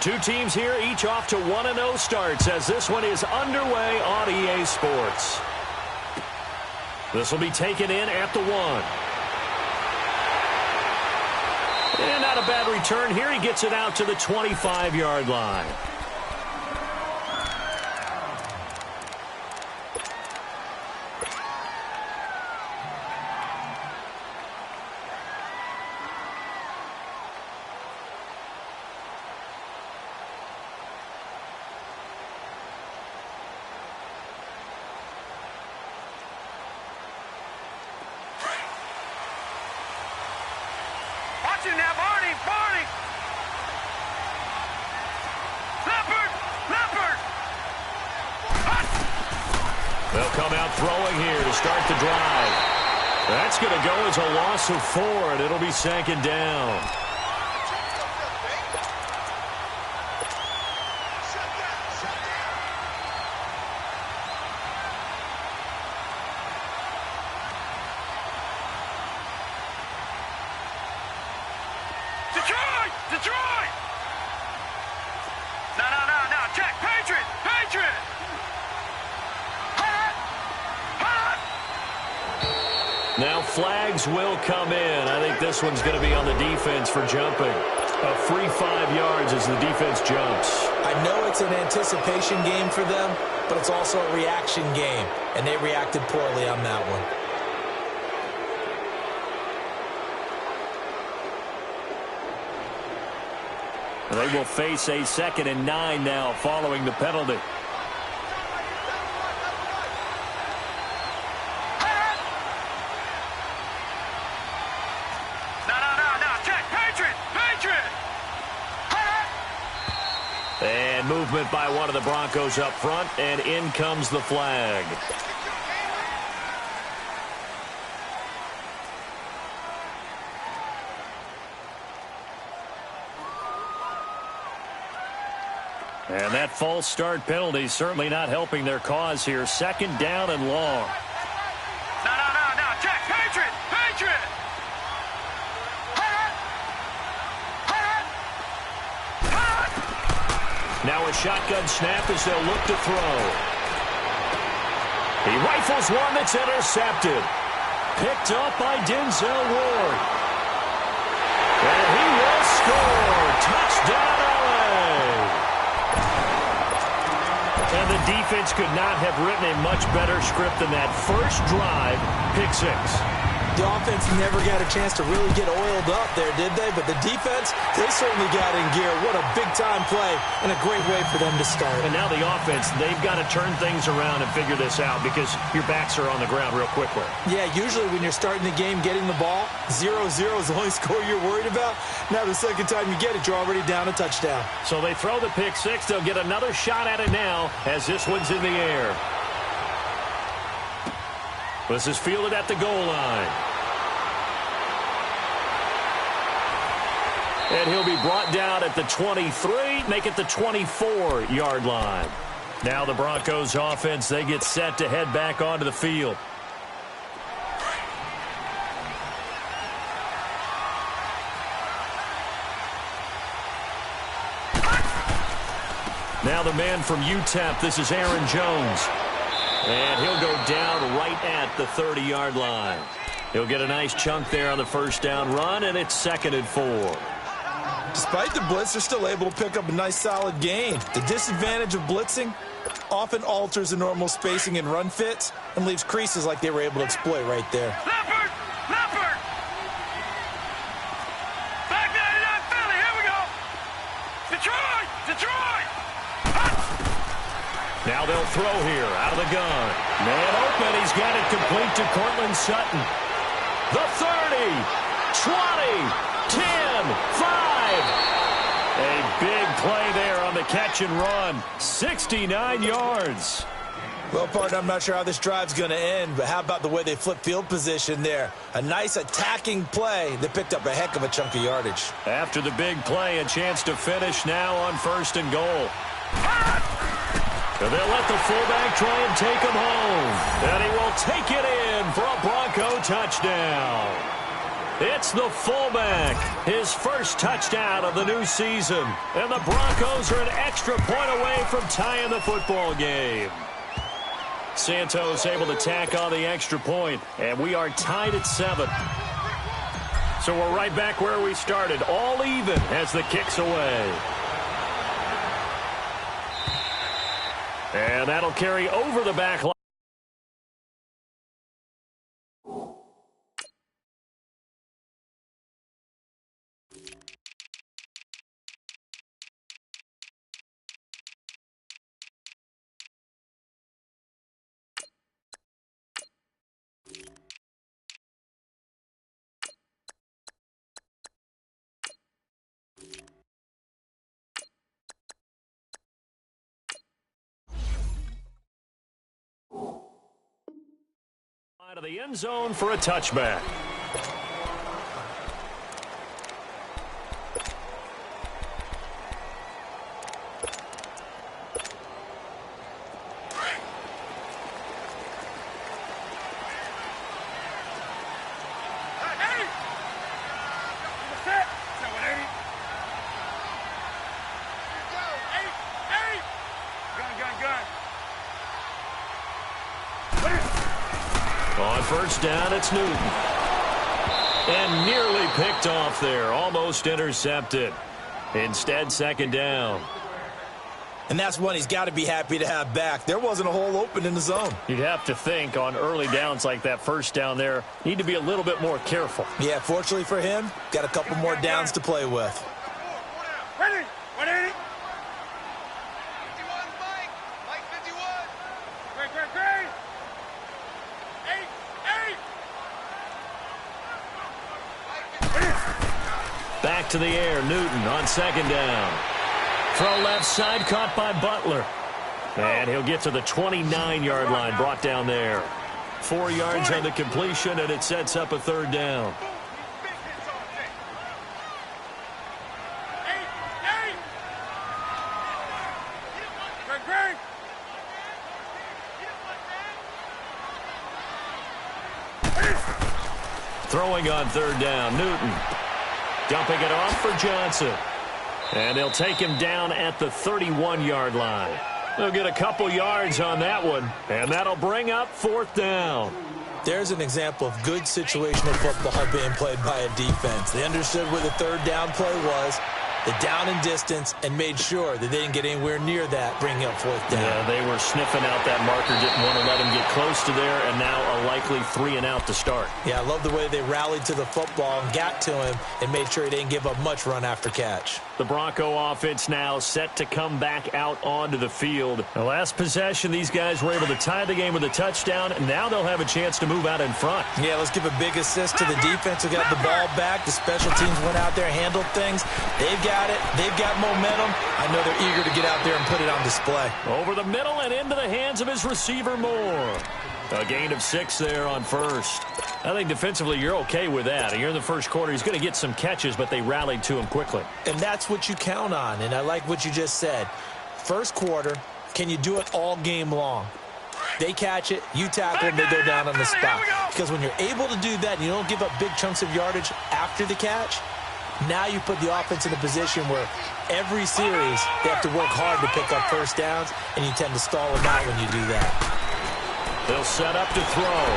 Two teams here, each off to 1-0 starts as this one is underway on EA Sports. This will be taken in at the 1. And not a bad return here. He gets it out to the 25-yard line. Now, Barney! Leopard! They'll come out throwing here to start the drive. That's going to go as a loss of 4, and it'll be second down. Detroit! No, check, Patriot! Now flags will come in. I think this one's going to be on the defense for jumping. A free 5 yards as the defense jumps. I know it's an anticipation game for them, but it's also a reaction game, and they reacted poorly on that one. They will face a 2nd and 9 now following the penalty. No, check, Patriot! And movement by one of the Broncos up front, and in comes the flag. And that false start penalty certainly not helping their cause here. 2nd down and long. No, check, Patriot! Now a shotgun snap as they'll look to throw. He rifles one that's intercepted. Picked up by Denzel Ward. And he will score. Touchdown, LA. And the defense could not have written a much better script than that. First drive, pick 6. The offense never got a chance to really get oiled up there, did they? But the defense, they certainly got in gear. What a big-time play and a great way for them to start. And now the offense, they've got to turn things around and figure this out because your backs are on the ground real quickly. Yeah, usually when you're starting the game, getting the ball, 0-0 is the only score you're worried about. Now the second time you get it, you're already down a touchdown. So they throw the pick 6. They'll get another shot at it now as this one's in the air. This is fielded at the goal line. And he'll be brought down at the 23, make it the 24-yard line. Now the Broncos offense, they get set to head back onto the field. Now the man from UTEP, this is Aaron Jones. And he'll go down right at the 30-yard line. He'll get a nice chunk there on the first down run, and it's 2nd and 4. Despite the blitz, they're still able to pick up a nice solid gain. The disadvantage of blitzing often alters the normal spacing and run fits and leaves creases like they were able to exploit right there. Leopard! Back 99 Philly, here we go! Detroit! Now they'll throw here out of the gun. Man open, he's got it complete to Cortland Sutton. The 30, 20, 10, 5. A big play there on the catch and run. 69 yards. Well, partner, I'm not sure how this drive's going to end, but how about the way they flip field position there? A nice attacking play that picked up a heck of a chunk of yardage. After the big play, a chance to finish now on 1st and goal. And they'll let the fullback try and take him home. And he will take it in for a Bronco touchdown. It's the fullback, his first touchdown of the new season. And the Broncos are an extra point away from tying the football game. Santos able to tack on the extra point, and we are tied at 7. So we're right back where we started, all even as the kick's away. And that'll carry over the back line. Out of the end zone for a touchback. On first down, it's Newton. And nearly picked off there. Almost intercepted. Instead, second down. And that's one he's got to be happy to have back. There wasn't a hole open in the zone. You'd have to think on early downs like that first down there, need to be a little bit more careful. Yeah, fortunately for him, got a couple more downs to play with. Ready? 180. 51, Mike 51. Great. 8. Back to the air, Newton on second down. Throw left side, caught by Butler. And he'll get to the 29-yard line, brought down there. 4 yards on the completion, and it sets up a third down. Great. Throwing on third down, Newton. Dumping it off for Johnson. And they'll take him down at the 31-yard line. They'll get a couple yards on that one, and that'll bring up fourth down. There's an example of good situational football being played by a defense. They understood where the third down play was, the down and distance, and made sure that they didn't get anywhere near that, bringing up fourth down. Yeah, they were sniffing out that marker, didn't want to let him get close to there, and now a likely 3 and out to start. Yeah, I love the way they rallied to the football and got to him and made sure he didn't give up much run after catch. The Bronco offense now set to come back out onto the field. The last possession, these guys were able to tie the game with a touchdown, and now they'll have a chance to move out in front. Yeah, let's give a big assist to the defense who got the ball back. The special teams went out there, handled things. They've got it. They've got momentum. I know they're eager to get out there and put it on display. Over the middle and into the hands of his receiver, Moore. A gain of 6 there on first. I think defensively you're okay with that. You're in the first quarter. He's going to get some catches, but they rallied to him quickly. And that's what you count on, and I like what you just said. First quarter, can you do it all game long? They catch it, you tackle them, they go down on the spot. Because when you're able to do that and you don't give up big chunks of yardage after the catch, now you put the offense in a position where every series they have to work hard to pick up first downs, and you tend to stall them out when you do that. They'll set up to throw.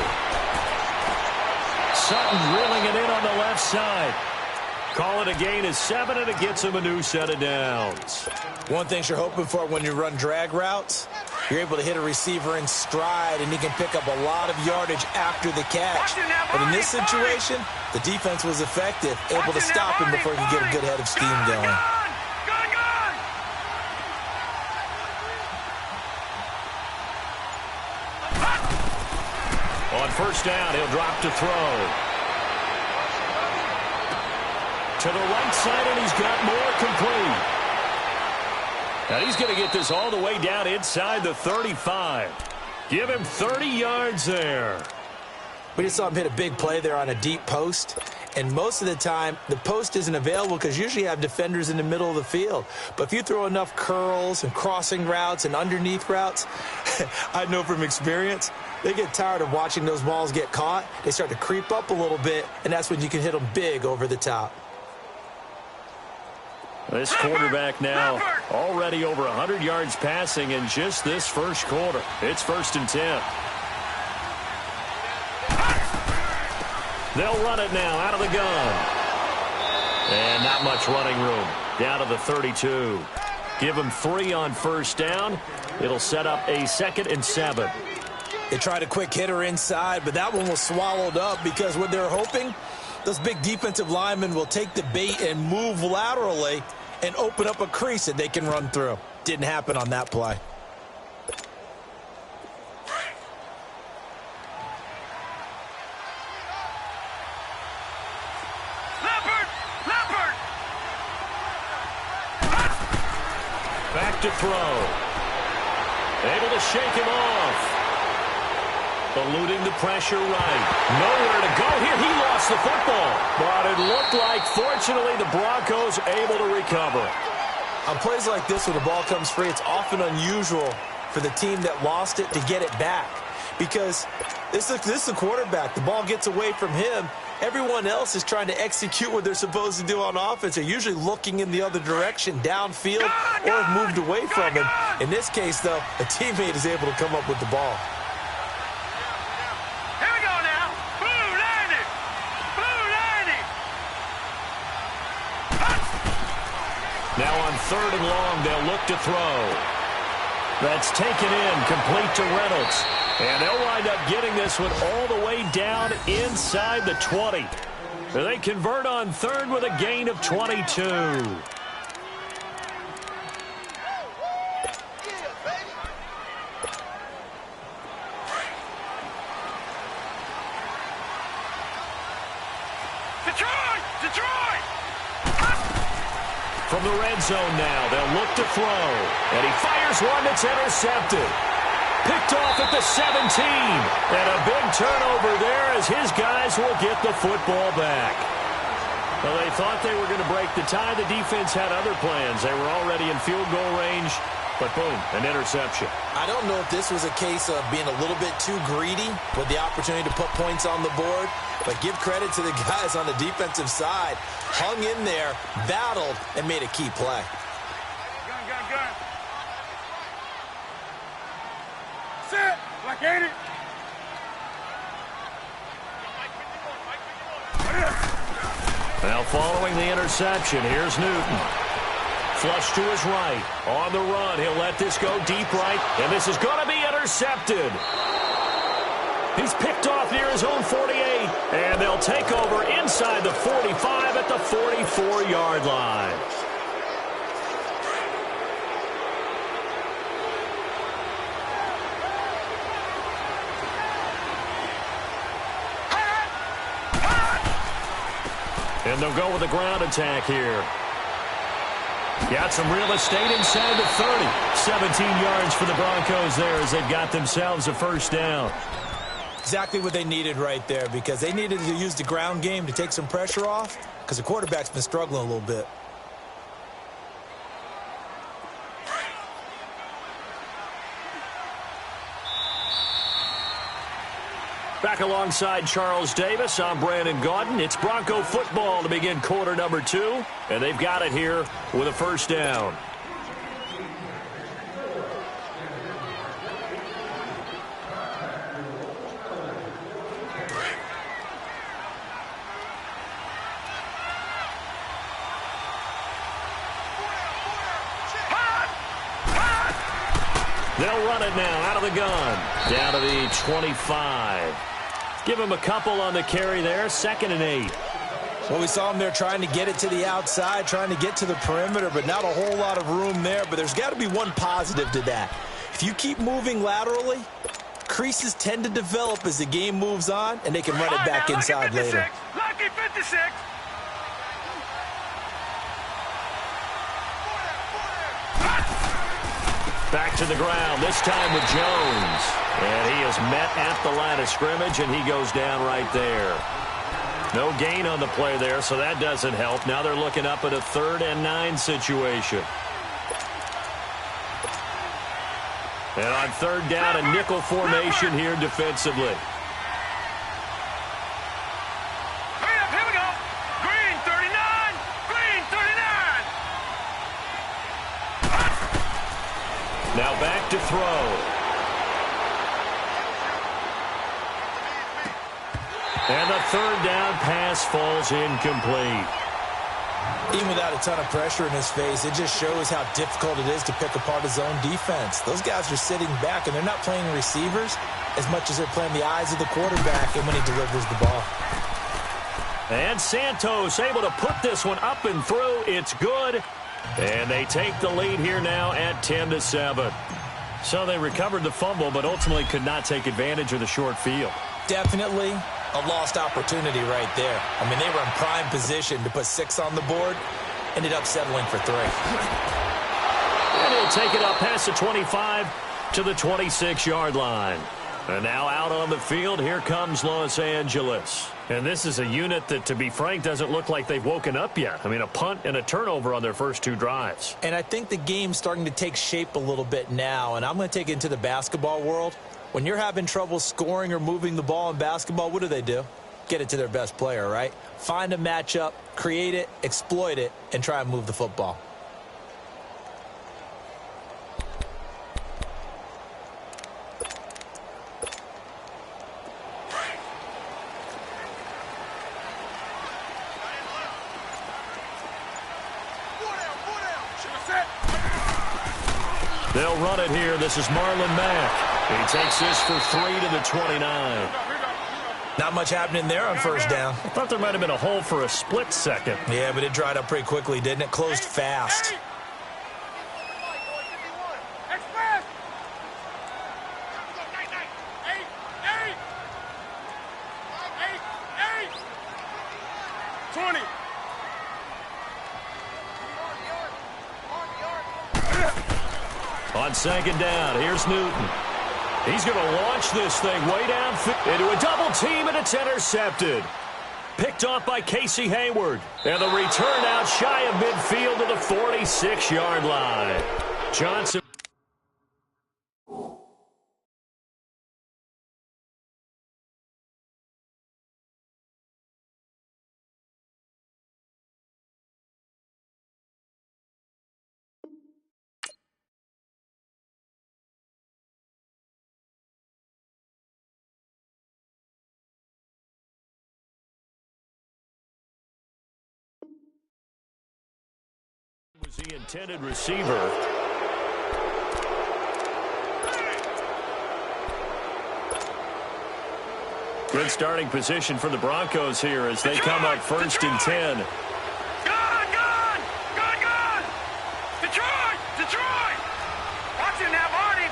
Sutton drilling it in on the left side. Call it a gain of 7, and it gets him a new set of downs. One thing you're hoping for when you run drag routes, you're able to hit a receiver in stride, and he can pick up a lot of yardage after the catch. But in this situation, the defense was effective, able to stop him before he could get a good head of steam going. On first down, he'll drop to throw. To the right side, and he's got more complete. And he's going to get this all the way down inside the 35. Give him 30 yards there. We just saw him hit a big play there on a deep post. And most of the time, the post isn't available because usually you have defenders in the middle of the field. But if you throw enough curls and crossing routes and underneath routes, I know from experience, They get tired of watching those balls get caught. They start to creep up a little bit, and that's when you can hit them big over the top. This quarterback now already over 100 yards passing in just this first quarter. It's 1st and 10. They'll run it now out of the gun. And not much running room. Down to the 32. Give them 3 on 1st down. It'll set up a 2nd and 7. They tried a quick hitter inside, but that one was swallowed up because what they're hoping, those big defensive linemen will take the bait and move laterally and open up a crease that they can run through. Didn't happen on that play. Back to throw. Able to shake him off. Eluding the pressure right. Nowhere to go here. He lost the football. But it looked like, fortunately, the Broncos able to recover. On plays like this where the ball comes free, it's often unusual for the team that lost it to get it back. Because this is the quarterback. The ball gets away from him. Everyone else is trying to execute what they're supposed to do on offense. They're usually looking in the other direction, downfield, or have moved away from him. In this case, though, a teammate is able to come up with the ball. Here we go now. Blue 90. Blue 90. Now on 3rd and long, they'll look to throw. That's taken in, complete to Reynolds. And they'll wind up getting this one all the way down inside the 20. They convert on 3rd with a gain of 22. Detroit! From the red zone now, they'll look to throw. And he fires one that's intercepted. Picked off at the 17. And a big turnover there as his guys will get the football back. Well, they thought they were going to break the tie. The defense had other plans. They were already in field goal range. But boom, an interception. I don't know if this was a case of being a little bit too greedy with the opportunity to put points on the board. But give credit to the guys on the defensive side. Hung in there, battled, and made a key play. Gun. Set. Like 80. Now following the interception, here's Newton. Flush to his right. On the run, he'll let this go deep right. And this is going to be intercepted. He's picked off near his own 48. And they'll take over inside the 45 at the 44-yard line. And they'll go with a ground attack here. Got some real estate inside the 30. 17 yards for the Broncos there as they've got themselves a 1st down. Exactly what they needed right there, because they needed to use the ground game to take some pressure off, because the quarterback's been struggling a little bit. Back alongside Charles Davis, I'm Brandon Gaudin. It's Bronco football to begin quarter number 2, and they've got it here with a 1st down. They'll run it now out of the gun. Down to the 25. Give him a couple on the carry there. 2nd and 8. Well, we saw him there trying to get it to the outside, trying to get to the perimeter, but not a whole lot of room there. But there's got to be one positive to that. If you keep moving laterally, creases tend to develop as the game moves on, and they can run it back inside later. Lucky 56. Back to the ground, this time with Jones. And he is met at the line of scrimmage, and he goes down right there. No gain on the play there, so that doesn't help. Now they're looking up at a 3rd and 9 situation. And on third down, a nickel formation here defensively. Hurry up, here we go. Green 39, green 39. Now back to throw. And the third down pass falls incomplete. Even without a ton of pressure in his face, it just shows how difficult it is to pick apart his own defense. Those guys are sitting back, and they're not playing receivers as much as they're playing the eyes of the quarterback and when he delivers the ball. And Santos able to put this one up and through. It's good. And they take the lead here now at 10-7. So they recovered the fumble, but ultimately could not take advantage of the short field. Definitely a lost opportunity right there. I mean, they were in prime position to put 6 on the board. Ended up settling for 3. And he'll take it up past the 25 to the 26-yard line. And now out on the field, here comes Los Angeles. And this is a unit that, to be frank, doesn't look like they've woken up yet. I mean, a punt and a turnover on their first 2 drives. And I think the game's starting to take shape a little bit now, and I'm going to take it into the basketball world. When you're having trouble scoring or moving the ball in basketball, what do? Get it to their best player, right? Find a matchup, create it, exploit it, and try and move the football. They'll run it here. This is Marlon Mack. He takes this for 3 to the 29. Not much happening there on first down. I thought there might have been a hole for a split second. Yeah, but it dried up pretty quickly, didn't it? Closed fast. Express. 20. On second down, here's Newton. He's going to launch this thing way down into a double team, and it's intercepted. Picked off by Casey Hayward. And the return out shy of midfield to the 46-yard line. Johnson. Was the intended receiver. Good starting position for the Broncos here as they come up first and 10. Gone! Detroit! Watch it now, Barney!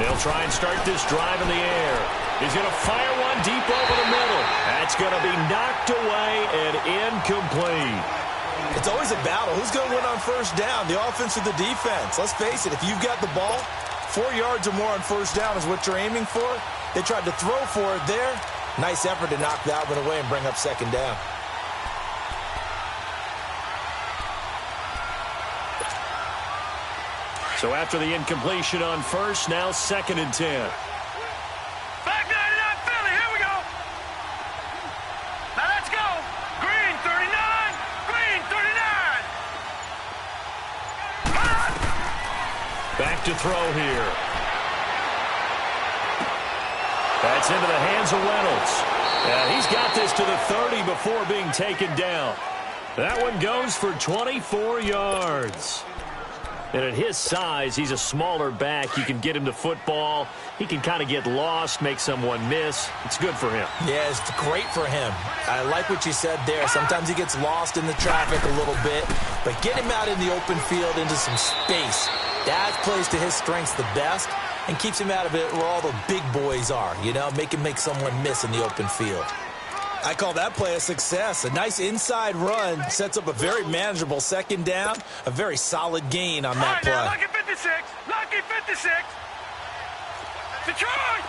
They'll try and start this drive in the air. He's going to fire one deep over the middle. That's going to be knocked away and incomplete. It's always a battle. Who's going to win on first down, the offense or the defense? Let's face it, if you've got the ball, 4 yards or more on first down is what you're aiming for. They tried to throw for it there. Nice effort to knock that one away and bring up second down. So after the incompletion on first, now second and 10. Back 99 Philly, here we go. Now let's go. Green 39, green 39. Back to throw here. That's into the hands of Reynolds. And he's got this to the 30 before being taken down. That one goes for 24 yards. And at his size, he's a smaller back. You can get him to football. He can kind of get lost, make someone miss. It's good for him. Yeah, it's great for him. I like what you said there. Sometimes he gets lost in the traffic a little bit. But get him out in the open field into some space. That plays to his strengths the best and keeps him out of it where all the big boys are. You know, make him make someone miss in the open field. I call that play a success. A nice inside run sets up a very manageable second down, a very solid gain on that play. Lucky 56, lucky 56. Detroit!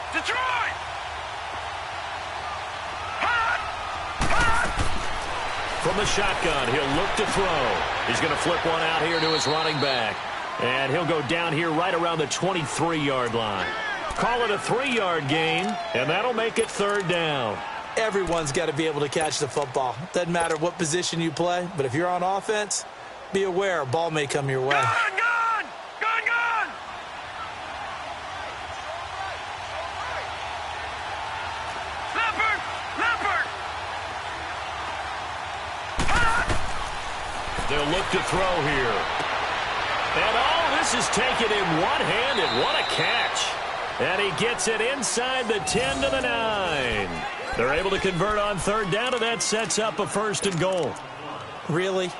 From the shotgun, he'll look to throw. He's going to flip one out here to his running back. And he'll go down here right around the 23-yard line. Call it a 3-yard gain, and that'll make it 3rd down. Everyone's got to be able to catch the football. Doesn't matter what position you play, but if you're on offense, be aware a ball may come your way. Gun! Gun! Gun! Gun! Leopard! Leopard! They'll look to throw here. And oh, this is taken in one-handed. What a catch. And he gets it inside the 10 to the 9. They're able to convert on 3rd down, and that sets up a 1st and goal. Really?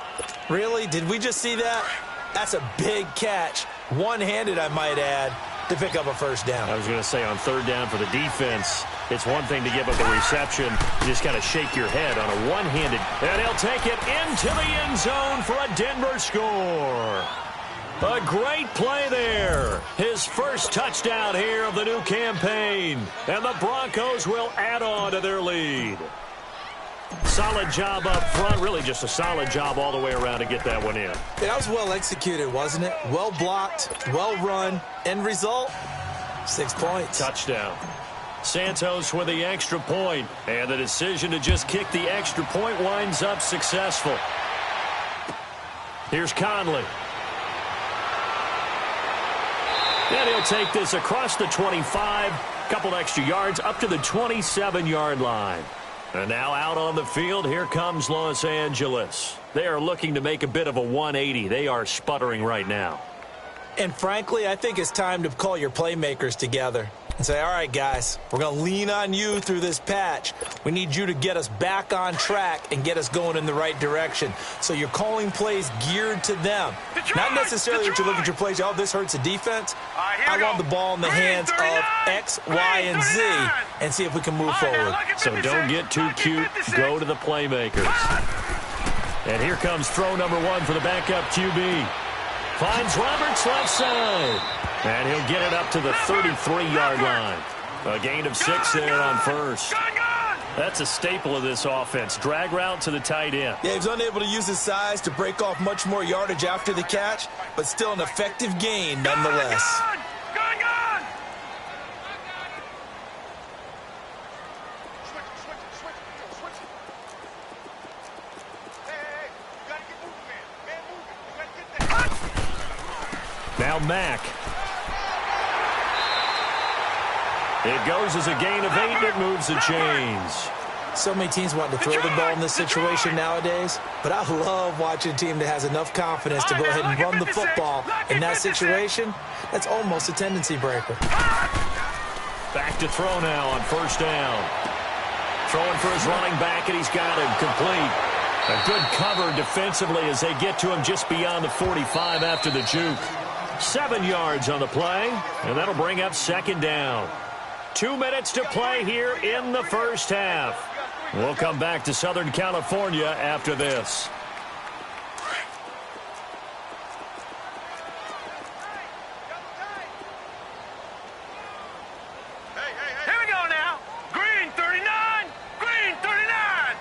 Really? Did we just see that? That's a big catch. One-handed, I might add, to pick up a 1st down. I was going to say on 3rd down for the defense, it's one thing to give up a reception. You just got to shake your head on a one-handed. And he'll take it into the end zone for a Denver score. A great play there. His first touchdown here of the new campaign. And the Broncos will add on to their lead. Solid job up front. Really just a solid job all the way around to get that one in. That was well executed, wasn't it? Well blocked, well run. End result, 6 points. Touchdown. Santos with the extra point. And the decision to just kick the extra point winds up successful. Here's Conley. And he'll take this across the 25, couple extra yards up to the 27-yard line. And now out on the field, here comes Los Angeles. They are looking to make a bit of a 180. They are sputtering right now. And frankly, I think it's time to call your playmakers together and say, all right, guys, we're going to lean on you through this patch. We need you to get us back on track and get us going in the right direction. So you're calling plays geared to them. Not necessarily that you look at your plays, oh, this hurts the defense. I want the ball in the hands of X, Y, and Z and see if we can move forward. So don't get too cute. Go to the playmakers. And here comes throw number 1 for the backup QB. Finds Roberts left side. And he'll get it up to the 33-yard line. A gain of 6 there on 1st. That's a staple of this offense. Drag route to the tight end. Yeah, he's unable to use his size to break off much more yardage after the catch, but still an effective gain nonetheless. Now Mack. It goes as a gain of 8, and it moves the chains. So many teams want to throw the ball in this situation nowadays, but I love watching a team that has enough confidence to go ahead and run the football. In that situation, that's almost a tendency breaker. Back to throw now on 1st down. Throwing for his running back, and he's got him complete. A good cover defensively as they get to him just beyond the 45 after the juke. 7 yards on the play, and that'll bring up 2nd down. 2 minutes to play here in the first half. We'll come back to Southern California after this. Here we go now. Green 39. Green 39.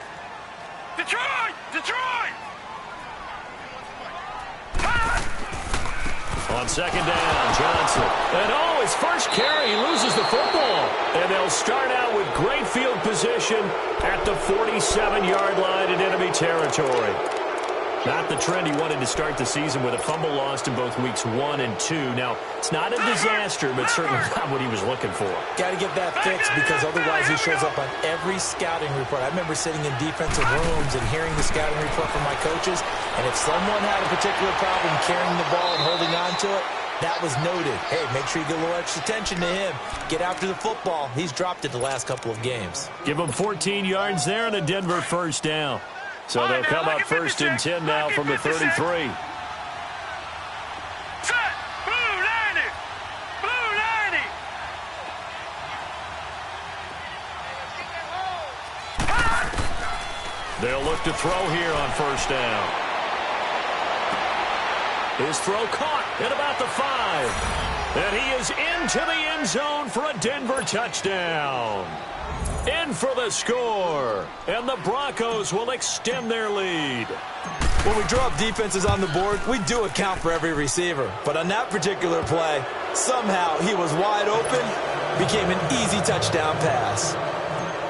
Detroit. Detroit. On 2nd down, Johnson. And oh, his first carry, he loses the football. And they'll start out with great field position at the 47-yard line in enemy territory. Not the trend he wanted to start the season with a fumble lost in both weeks 1 and 2. Now, it's not a disaster, but certainly not what he was looking for. Got to get that fixed because otherwise he shows up on every scouting report. I remember sitting in defensive rooms and hearing the scouting report from my coaches, and if someone had a particular problem carrying the ball and holding on to it, that was noted. Hey, make sure you get a little extra attention to him. Get after the football. He's dropped it the last couple of games. Give him 14 yards there and a Denver 1st down. So they'll come up 1st and 10 now from the 33. Set. Blue 90. Blue 90. They'll look to throw here on 1st down. His throw caught at about the 5. And he is into the end zone for a Denver touchdown. In for the score. And the Broncos will extend their lead. When we draw up defenses on the board, we do account for every receiver. But on that particular play, somehow he was wide open, became an easy touchdown pass.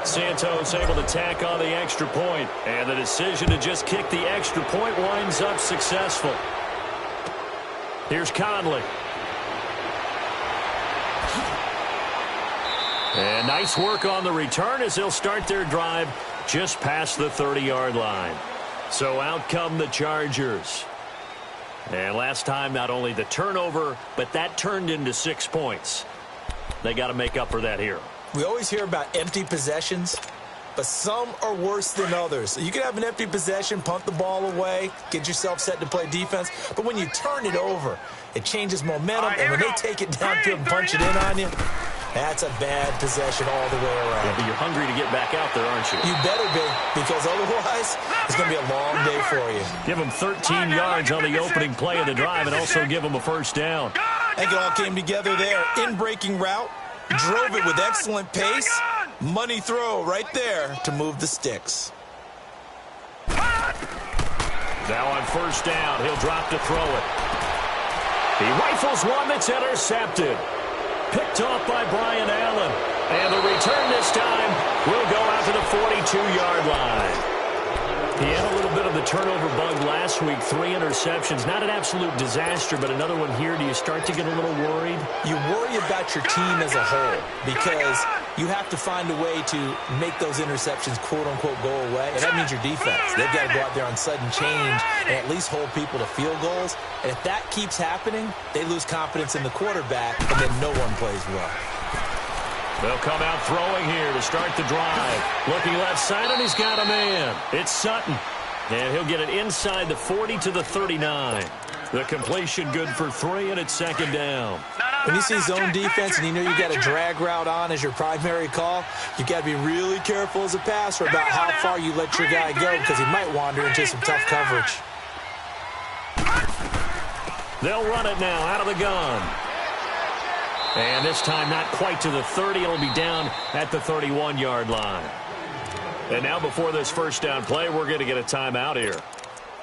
Santos able to tack on the extra point, and the decision to just kick the extra point winds up successful. Here's Conley. And nice work on the return as they'll start their drive just past the 30-yard line. So out come the Chargers. And last time, not only the turnover, but that turned into 6 points. They got to make up for that here. We always hear about empty possessions, but some are worse than others. You can have an empty possession, punt the ball away, get yourself set to play defense, but when you turn it over, it changes momentum, and when they take it downfield and punch it in on you, that's a bad possession all the way around. Yeah, but you're hungry to get back out there, aren't you? You better be, because otherwise it's going to be a long day for you. Give them 13 yards on the opening play of the drive and also give them a first down. I think it all came together there. In-breaking route, drove it with excellent pace. Money throw right there to move the sticks. Now on first down, he'll drop to throw it. He rifles one that's intercepted. Picked off by Brian Allen. And the return this time will go out to the 42-yard line. He had a little bit of the turnover bug last week. 3 interceptions. Not an absolute disaster, but another one here. Do you start to get a little worried? You worry about your team as a whole because you have to find a way to make those interceptions, quote-unquote, go away. And that means your defense. They've got to go out there on sudden change and at least hold people to field goals. And if that keeps happening, they lose confidence in the quarterback, and then no one plays well. They'll come out throwing here to start the drive. Looking left side, and he's got a man. It's Sutton. And he'll get it inside the 40 to the 39. The completion good for 3, and it's second down. When you see zone defense and you know you got a drag route on as your primary call, you got to be really careful as a passer about how far you let your guy go because he might wander into some tough coverage. They'll run it now out of the gun. And this time not quite to the 30. It'll be down at the 31-yard line. And now before this first down play, we're going to get a timeout here,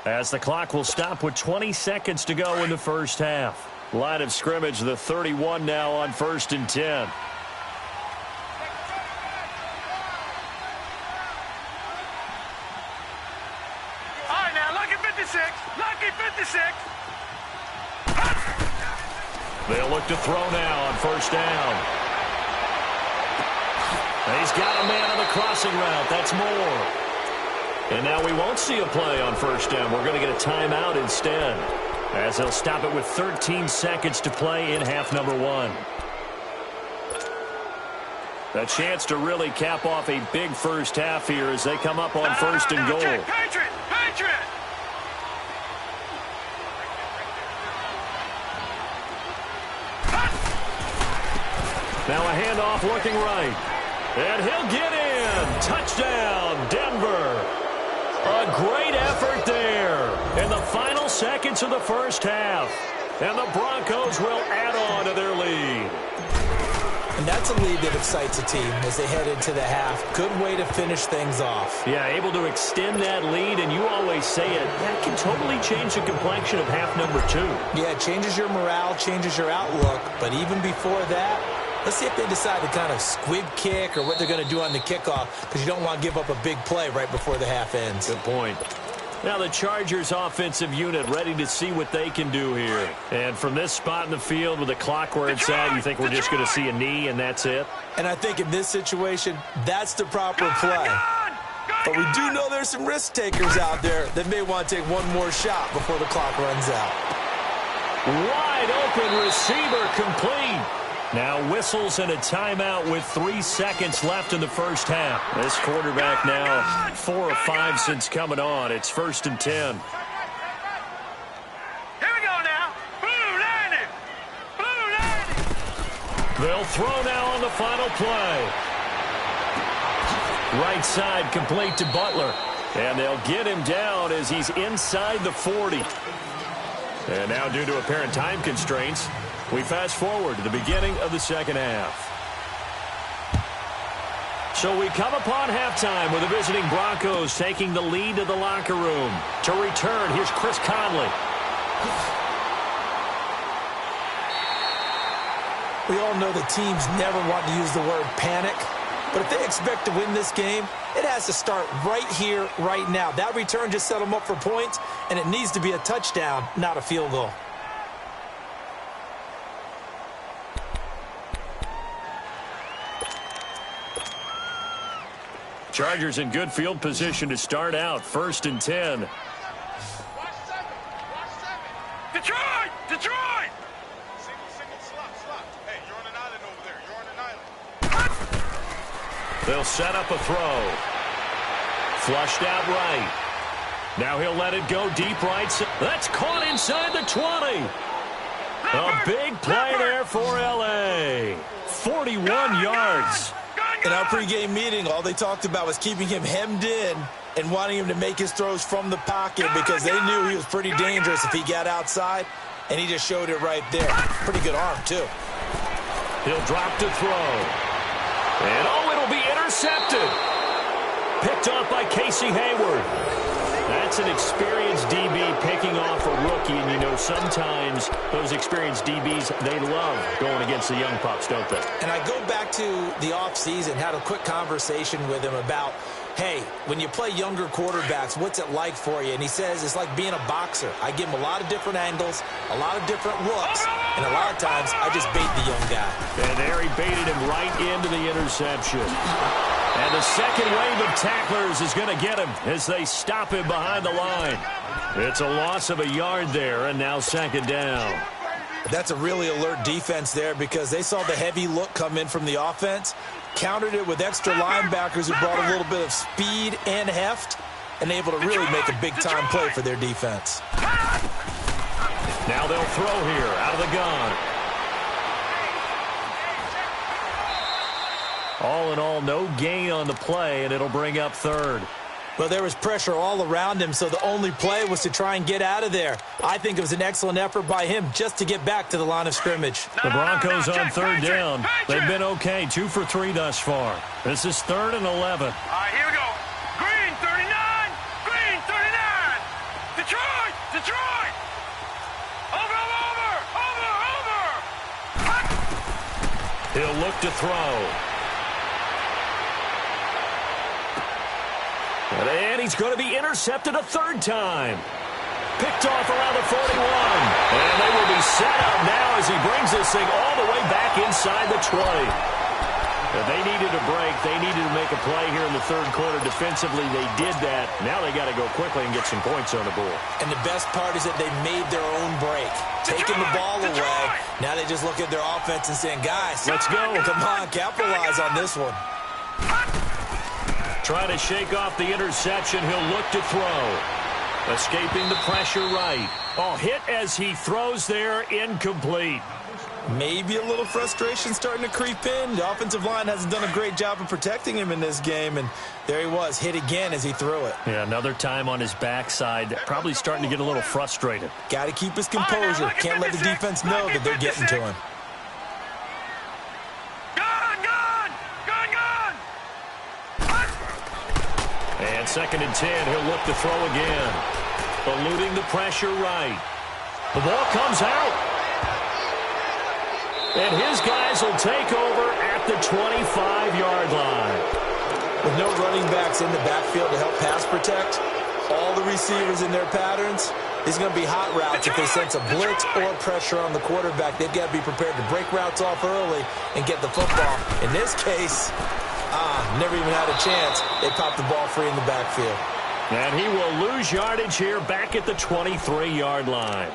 as the clock will stop with 20 seconds to go in the first half. Line of scrimmage, the 31 now on 1st and 10. All right, now, lucky 56. Lucky 56. They'll look to throw now on first down. He's got a man on the crossing route. That's more. And now we won't see a play on first down. We're going to get a timeout instead, as they'll stop it with 13 seconds to play in half number 1. A chance to really cap off a big first half here as they come up on first and goal. Patriot! Patriot! Now a handoff looking right. And he'll get in. Touchdown, Denver. A great effort there in the final seconds of the first half. And the Broncos will add on to their lead. And that's a lead that excites a team as they head into the half. Good way to finish things off. Yeah, able to extend that lead, and you always say it, that can totally change the complexion of half number 2. Yeah, it changes your morale, changes your outlook. But even before that, let's see if they decide to kind of squib kick or what they're going to do on the kickoff, because you don't want to give up a big play right before the half ends. Good point. Now the Chargers offensive unit ready to see what they can do here. And from this spot in the field with the clock where it's at, you think we're just going to see a knee and that's it? And I think in this situation, that's the proper play. But we do know there's some risk takers out there that may want to take one more shot before the clock runs out. Wide open receiver complete. Now whistles and a timeout with 3 seconds left in the first half. This quarterback now 4 of 5 since coming on. It's 1st and 10. Here we go now. Blue landing. Blue landing. They'll throw now on the final play. Right side complete to Butler. And they'll get him down as he's inside the 40. And now due to apparent time constraints, we fast forward to the beginning of the second half. So we come upon halftime with the visiting Broncos taking the lead to the locker room. To return, here's Chris Conley. We all know the teams never want to use the word panic, but if they expect to win this game, it has to start right here, right now. That return just set them up for points, and it needs to be a touchdown, not a field goal. Chargers in good field position to start out. 1st and 10. Watch 7. Watch 7. Detroit! Detroit! Single, slot. Hey, you're on an island over there. You're on an island. They'll set up a throw. Flushed out right. Now he'll let it go deep right. That's caught inside the 20. A big play there for L.A. 41 yards. In our pregame meeting, all they talked about was keeping him hemmed in and wanting him to make his throws from the pocket because they knew he was pretty dangerous if he got outside, and he just showed it right there. Pretty good arm, too. He'll drop to throw. And, it'll be intercepted. Picked off by Casey Hayward. That's an experienced DB picking off a rookie, and you know sometimes those experienced DBs, they love going against the young pups, don't they? And I go back to the offseason, had a quick conversation with him about, hey, when you play younger quarterbacks, what's it like for you? And he says it's like being a boxer. I give him a lot of different angles, a lot of different looks, and a lot of times I just bait the young guy. And there he baited him right into the interception. And the second wave of tacklers is going to get him as they stop him behind the line. It's a loss of a yard there, and now 2nd down. That's a really alert defense there because they saw the heavy look come in from the offense, countered it with extra linebackers who brought a little bit of speed and heft, and able to really make a big-time play for their defense. Now they'll throw here out of the gun. All in all, no gain on the play, and it'll bring up 3rd. Well, there was pressure all around him, so the only play was to try and get out of there. I think it was an excellent effort by him just to get back to the line of scrimmage. The Broncos on 3rd down. They've been okay, 2 for 3 thus far. This is 3rd and 11. All right, here we go. Green 39. Green 39. Detroit! Detroit! Over! He'll look to throw. And he's going to be intercepted a 3rd time. Picked off around the 41. And they will be set up now as he brings this thing all the way back inside the 20. And they needed a break. They needed to make a play here in the 3rd quarter. Defensively, they did that. Now they got to go quickly and get some points on the board. And the best part is that they made their own break. Taking the ball away. Now they just look at their offense and saying, guys, let's go. Come on, capitalize on this one. Trying to shake off the interception. He'll look to throw. Escaping the pressure right. Oh, hit as he throws there, incomplete. Maybe a little frustration starting to creep in. The offensive line hasn't done a great job of protecting him in this game, and there he was, hit again as he threw it. Yeah, another time on his backside. Probably starting to get a little frustrated. Got to keep his composure. Can't let the defense know that they're getting to him. And 2nd and 10, he'll look to throw again. Eluding the pressure right. The ball comes out. And his guys will take over at the 25-yard line. With no running backs in the backfield to help pass protect, all the receivers in their patterns, these are going to be hot routes if they sense a blitz or pressure on the quarterback. They've got to be prepared to break routes off early and get the football. In this case, never even had a chance. They popped the ball free in the backfield. And he will lose yardage here back at the 23-yard line.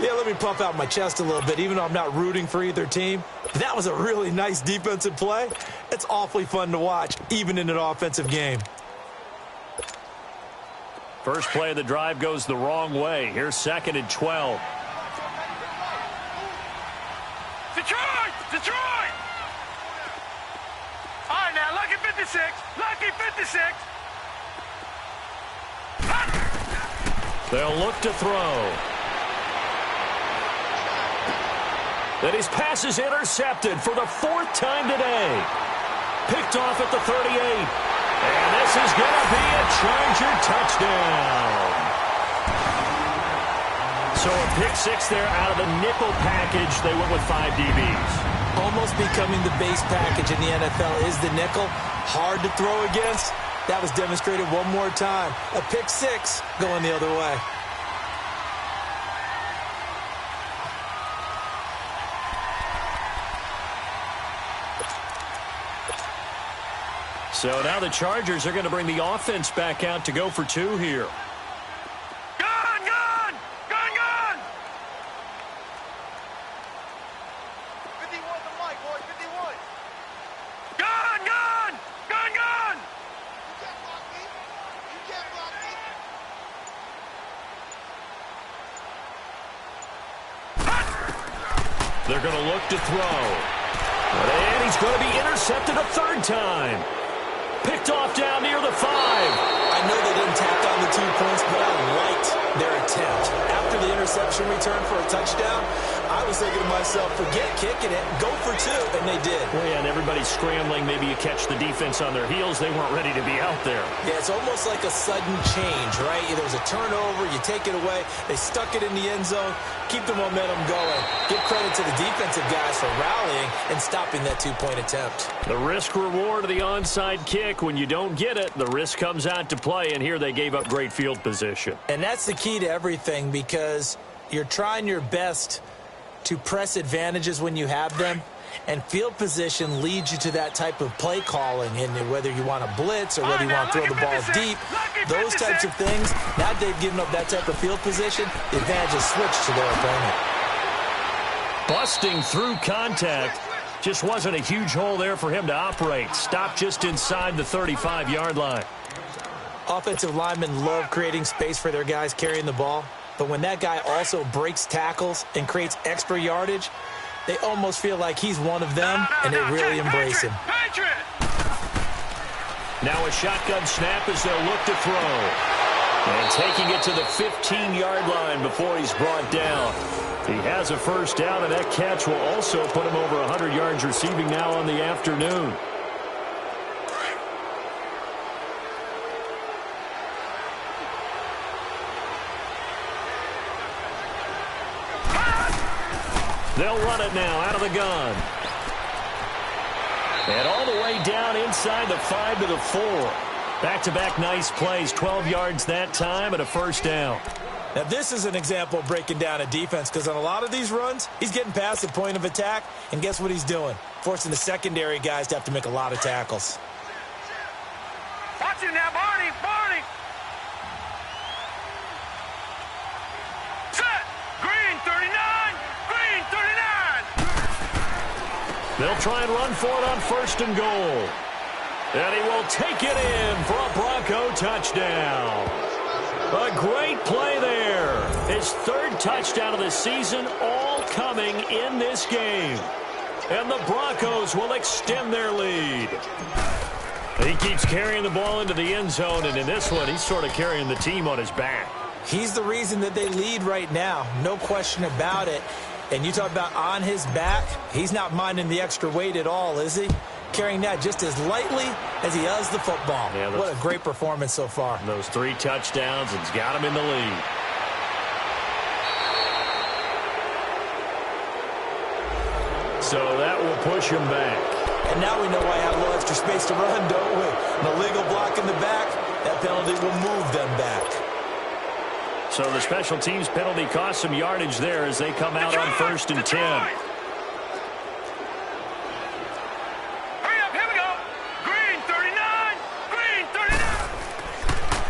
Yeah, let me puff out my chest a little bit, even though I'm not rooting for either team. That was a really nice defensive play. It's awfully fun to watch, even in an offensive game. First play of the drive goes the wrong way. Here's 2nd and 12. Detroit! Detroit! All right, now, lucky 56. Lucky 56. They'll look to throw. Then his pass is intercepted for the 4th time today. Picked off at the 38. And this is going to be a Charger touchdown. So a pick six there out of the nickel package. They went with 5 DBs. Almost becoming the base package in the NFL is the nickel. Hard to throw against. That was demonstrated one more time. A pick six going the other way. So now the Chargers are going to bring the offense back out to go for 2 here. Gun, gun! Gun, gun! 51 the mic, boy, 51. Gun, gun! Gun, gun! You can't block me. You can't block me. They're going to look to throw. And he's going to be intercepted a 3rd time. Picked off down near the 5. I know they didn't tack on the 2 points, but I liked their attempt. After the interception return for a touchdown, I was thinking to myself, forget kicking it, go for 2, and they did. Well, yeah, and everybody's scrambling. Maybe you catch the defense on their heels. They weren't ready to be out there. Yeah, it's almost like a sudden change, right? There was a turnover, you take it away, they stuck it in the end zone, keep the momentum going. Give credit to the defensive guys for rallying and stopping that 2-point attempt. The risk-reward of the onside kick, when you don't get it, the risk comes out to play, and here they gave up great field position. And that's the key to everything, because you're trying your best to press advantages when you have them, and field position leads you to that type of play calling, and whether you want to blitz or whether you want to throw the ball deep, those types of things. Now they've given up that type of field position, the advantage is switched to their opponent. Busting through contact. Just wasn't a huge hole there for him to operate. Stopped just inside the 35-yard line. Offensive linemen love creating space for their guys carrying the ball, but when that guy also breaks tackles and creates extra yardage, they almost feel like he's one of them, and they really embrace him. Now a shotgun snap as they'll look to throw. And taking it to the 15-yard line before he's brought down. He has a first down, and that catch will also put him over 100 yards receiving now on the afternoon. They'll run it now out of the gun. And all the way down inside the 5 to the 4. Back-to-back nice plays, 12 yards that time and a first down. Now, this is an example of breaking down a defense, because on a lot of these runs, he's getting past the point of attack, and guess what he's doing? Forcing the secondary guys to have to make a lot of tackles. Watch it now, Barney! Barney! Set! Green 39! Green 39! They'll try and run for it on 1st and goal. And he will take it in for a Bronco touchdown. A great play there. His 3rd touchdown of the season, all coming in this game. And the Broncos will extend their lead. He keeps carrying the ball into the end zone, and in this one, he's sort of carrying the team on his back. He's the reason that they lead right now, no question about it. And you talk about on his back, he's not minding the extra weight at all, is he? Carrying that just as lightly as he does the football. Yeah, what a great performance so far. Those 3 touchdowns, it's got him in the lead. So that will push him back. And now we know why I have a little extra space to run, don't we? An illegal block in the back, that penalty will move them back. So the special teams penalty cost some yardage there as they come out on 1st and 10.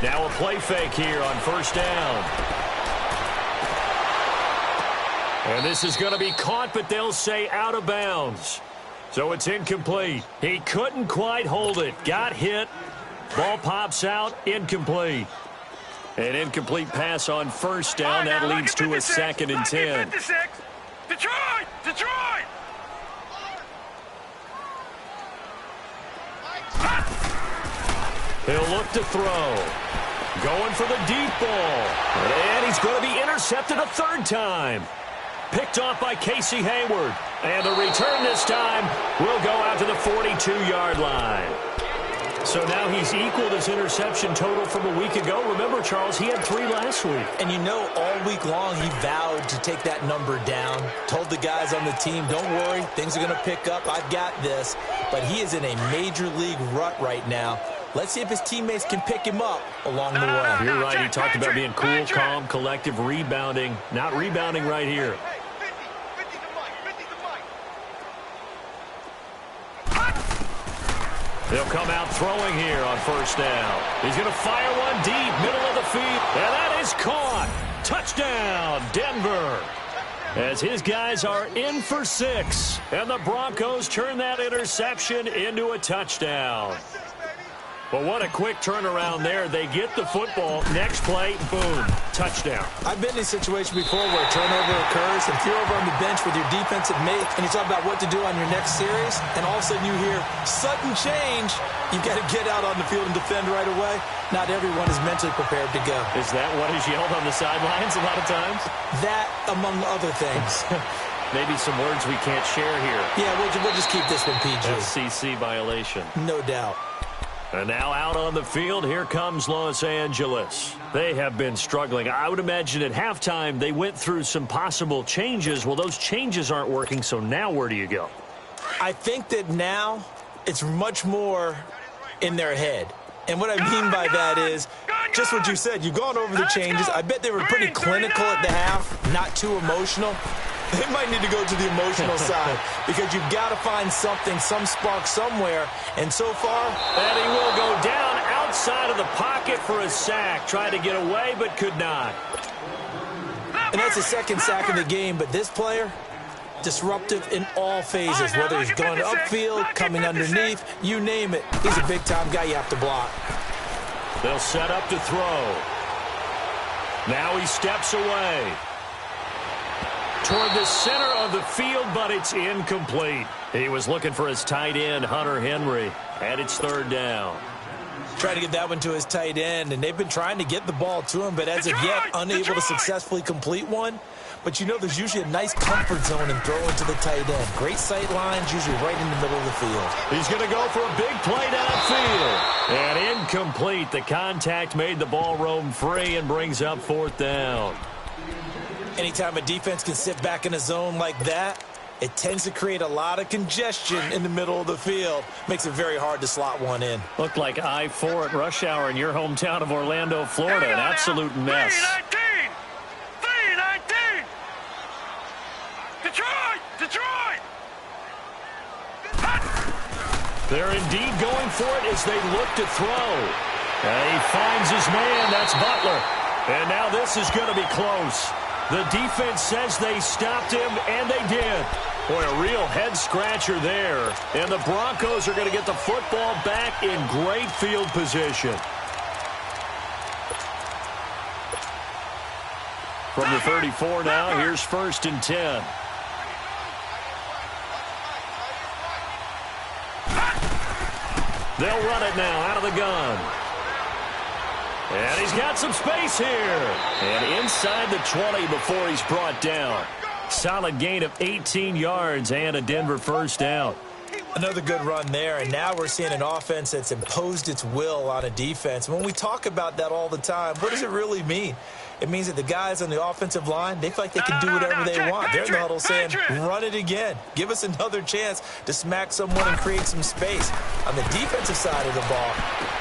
Now a play fake here on 1st down. And this is going to be caught, but they'll say out of bounds. So it's incomplete. He couldn't quite hold it. Got hit. Ball pops out. Incomplete. An incomplete pass on 1st down. That leads to a 2nd and 10. Detroit! Detroit! He'll look to throw. Going for the deep ball. And he's going to be intercepted a 3rd time. Picked off by Casey Hayward. And the return this time will go out to the 42-yard line. So now he's equaled his interception total from a week ago. Remember, Charles, he had 3 last week. And you know, all week long he vowed to take that number down. Told the guys on the team, don't worry, things are going to pick up. I've got this. But he is in a major league rut right now. Let's see if his teammates can pick him up along the way. You're right. He talked about being cool, calm, collective, rebounding. Not rebounding right here. They'll come out throwing here on first down. He's going to fire one deep, middle of the field. And that is caught. Touchdown, Denver. As his guys are in for 6. And the Broncos turn that interception into a touchdown. But what a quick turnaround there. They get the football. Next play, boom, touchdown. I've been in a situation before where a turnover occurs, and if you're over on the bench with your defensive mate, and you talk about what to do on your next series, and all of a sudden you hear sudden change, you've got to get out on the field and defend right away. Not everyone is mentally prepared to go. Is that what is yelled on the sidelines a lot of times? That, among other things. Maybe some words we can't share here. Yeah, we'll just keep this one PG. FCC violation. No doubt. And now out on the field, here comes Los Angeles. They have been struggling. I would imagine at halftime they went through some possible changes. Well, those changes aren't working, so now where do you go? I think that now it's much more in their head. And what I mean by that is just what you said. You've gone over the changes. I bet they were pretty clinical at the half, not too emotional. They might need to go to the emotional side because you've got to find something, some spark somewhere. And so far, and he will go down outside of the pocket for a sack. Tried to get away, but could not. And that's the second sack of the game. But this player, disruptive in all phases, whether he's going upfield, coming underneath, you name it. He's a big-time guy you have to block. They'll set up to throw. Now he steps away toward the center of the field, but it's incomplete. He was looking for his tight end, Hunter Henry, and it's 3rd down. Trying to get that one to his tight end, and they've been trying to get the ball to him, but as of yet, unable to successfully complete one. But you know there's usually a nice comfort zone in throwing to the tight end. Great sight lines, usually right in the middle of the field. He's going to go for a big play downfield. And incomplete. The contact made the ball roam free and brings up 4th down. Anytime a defense can sit back in a zone like that, it tends to create a lot of congestion in the middle of the field. Makes it very hard to slot one in. Looked like I-4 at rush hour in your hometown of Orlando, Florida. An absolute mess. 3-19! Detroit! They're indeed going for it as they look to throw. And he finds his man. That's Butler. And now this is going to be close. The defense says they stopped him, and they did. Boy, a real head-scratcher there. And the Broncos are going to get the football back in great field position. From the 34 now, here's 1st and 10. They'll run it now out of the gun. And he's got some space here. And inside the 20 before he's brought down. Solid gain of 18 yards and a Denver 1st down. Another good run there, and now we're seeing an offense that's imposed its will on a defense. When we talk about that all the time, what does it really mean? It means that the guys on the offensive line, they feel like they can do whatever they want. They're in the huddle saying, run it again. Give us another chance to smack someone and create some space. On the defensive side of the ball,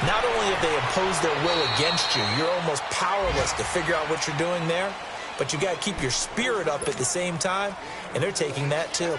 not only have they imposed their will against you, you're almost powerless to figure out what you're doing there, but you got to keep your spirit up at the same time, and they're taking that too.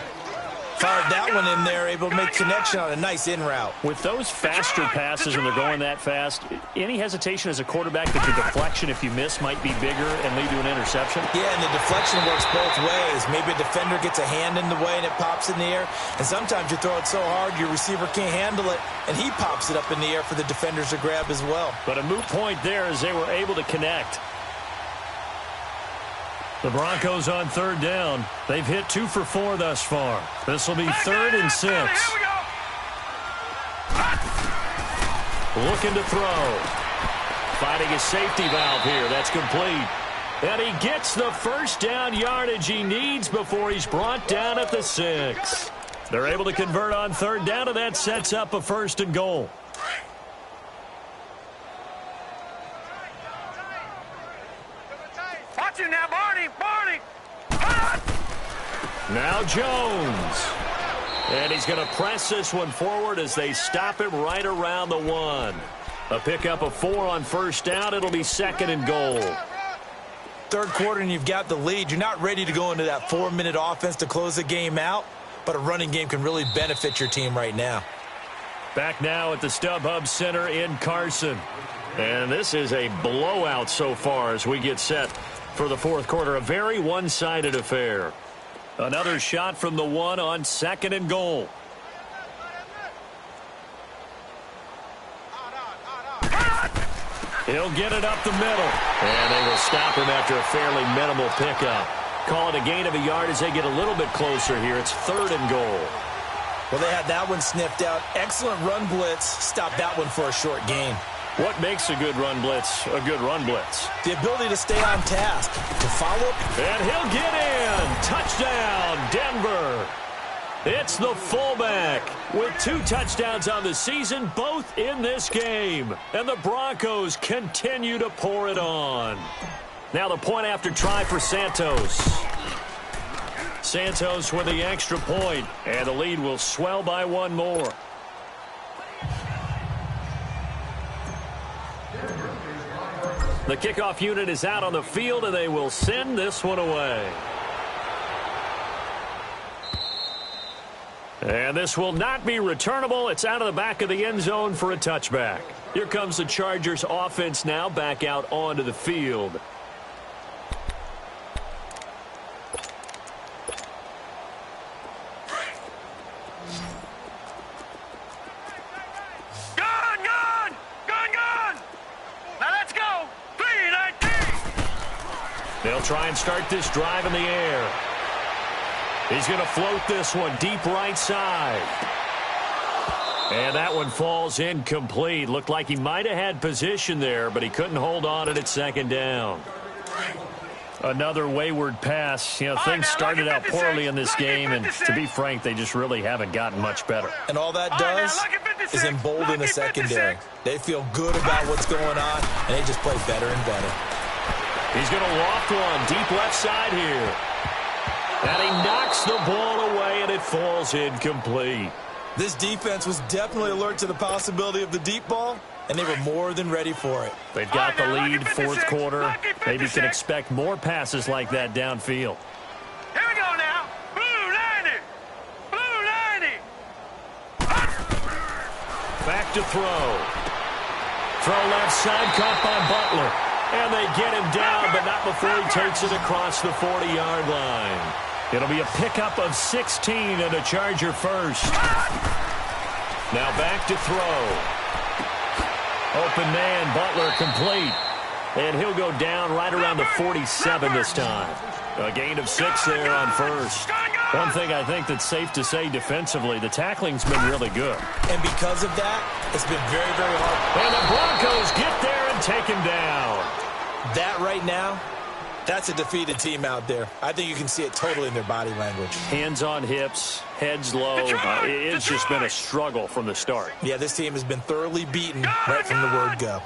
Fired that one in there, able to make connection on a nice in route. With those faster passes and they're going that fast, any hesitation as a quarterback that the deflection, if you miss, might be bigger and lead to an interception? Yeah, and the deflection works both ways. Maybe a defender gets a hand in the way and it pops in the air. And sometimes you throw it so hard your receiver can't handle it, and he pops it up in the air for the defenders to grab as well. But a moot point there as they were able to connect. The Broncos on 3rd down. They've hit 2 for 4 thus far. This will be 3rd and 6. Looking to throw. Finding a safety valve here. That's complete. And he gets the first down yardage he needs before he's brought down at the 6. They're able to convert on third down, and that sets up a 1st and goal. Watch it now, Barney. Barney. Now Jones. And he's going to press this one forward as they stop him right around the 1. A pickup of 4 on first down. It'll be 2nd and goal. Third quarter and you've got the lead. You're not ready to go into that 4-minute offense to close the game out, but a running game can really benefit your team right now. Back now at the StubHub Center in Carson. And this is a blowout so far as we get set for the fourth quarter. A very one-sided affair. Another shot from the 1 on 2nd and goal. He'll get it up the middle. And they will stop him after a fairly minimal pickup. Call it a gain of a yard as they get a little bit closer here. It's 3rd and goal. Well, they had that one sniffed out. Excellent run blitz. Stop that one for a short gain. What makes a good run blitz a good run blitz? The ability to stay on task, to follow. And he'll get in. Touchdown, Denver. It's the fullback with 2 touchdowns on the season, both in this game. And the Broncos continue to pour it on. Now the point after try for Santos. Santos with the extra point, and the lead will swell by 1 more. The kickoff unit is out on the field, and they will send this one away. And this will not be returnable. It's out of the back of the end zone for a touchback. Here comes the Chargers offense now back out onto the field. They'll try and start this drive in the air. He's going to float this one deep right side. And that one falls incomplete. Looked like he might have had position there, but he couldn't hold on at 2nd down. Another wayward pass. You know, things started out poorly in this game, and to be frank, they just really haven't gotten much better. And all that does is embolden the secondary. They feel good about what's going on, and they just play better and better. He's going to loft one deep left side here. And he knocks the ball away, and it falls incomplete. This defense was definitely alert to the possibility of the deep ball, and they were more than ready for it. They've got the lead, fourth quarter. Maybe can expect more passes like that downfield. Here we go now. Blue 90. Blue 90. Back to throw. Throw left side, caught by Butler. And they get him down, but not before he takes it across the 40-yard line. It'll be a pickup of 16 and a Charger first. Now back to throw. Open man, Butler complete. And he'll go down right around the 47 this time. A gain of 6 there on first. One thing I think that's safe to say defensively, the tackling's been really good. And because of that, it's been very, very hard. And the Broncos get there and take him down. That right now, that's a defeated team out there. I think you can see it totally in their body language. Hands on hips, heads low. It's just been a struggle from the start. Yeah, this team has been thoroughly beaten right from the word go.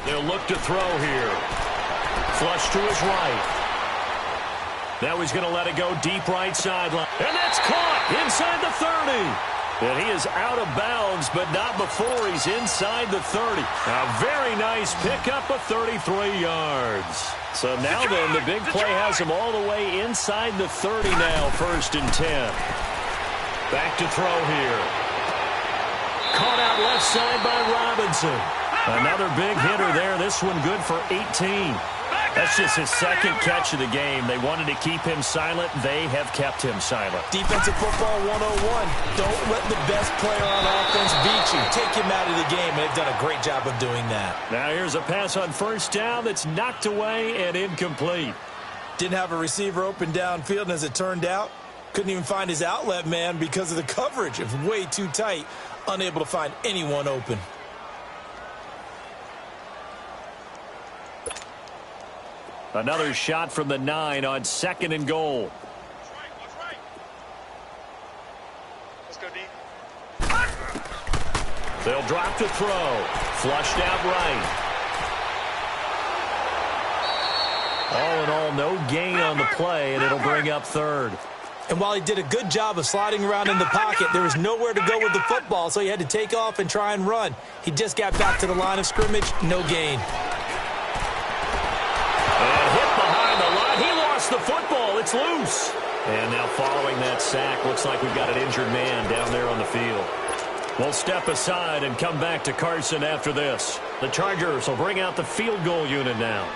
They'll look to throw here. Flush to his right. Now he's going to let it go deep right sideline. And that's caught inside the 30. And he is out of bounds, but not before he's inside the 30. A very nice pickup of 33 yards. So now then, the big play has him all the way inside the 30 now, 1st and 10. Back to throw here. Caught out left side by Robinson. Another big hitter there. This one good for 18. That's just his 2nd catch of the game. They wanted to keep him silent. They have kept him silent. Defensive football 101. Don't let the best player on offense beat you. Take him out of the game, and they've done a great job of doing that. Now here's a pass on first down that's knocked away and incomplete. Didn't have a receiver open downfield, and as it turned out, couldn't even find his outlet man because of the coverage. It was way too tight, unable to find anyone open. Another shot from the 9 on 2nd and goal. Watch right. Let's go, D. They'll drop to throw. Flushed out right. All in all, no gain on the play, and it'll bring up 3rd. And while he did a good job of sliding around in the pocket, there was nowhere to go with the football, so he had to take off and try and run. He just got back to the line of scrimmage, no gain. And hit behind the line. He lost the football. It's loose. And now following that sack, looks like we've got an injured man down there on the field. We'll step aside and come back to Carson after this. The Chargers will bring out the field goal unit now.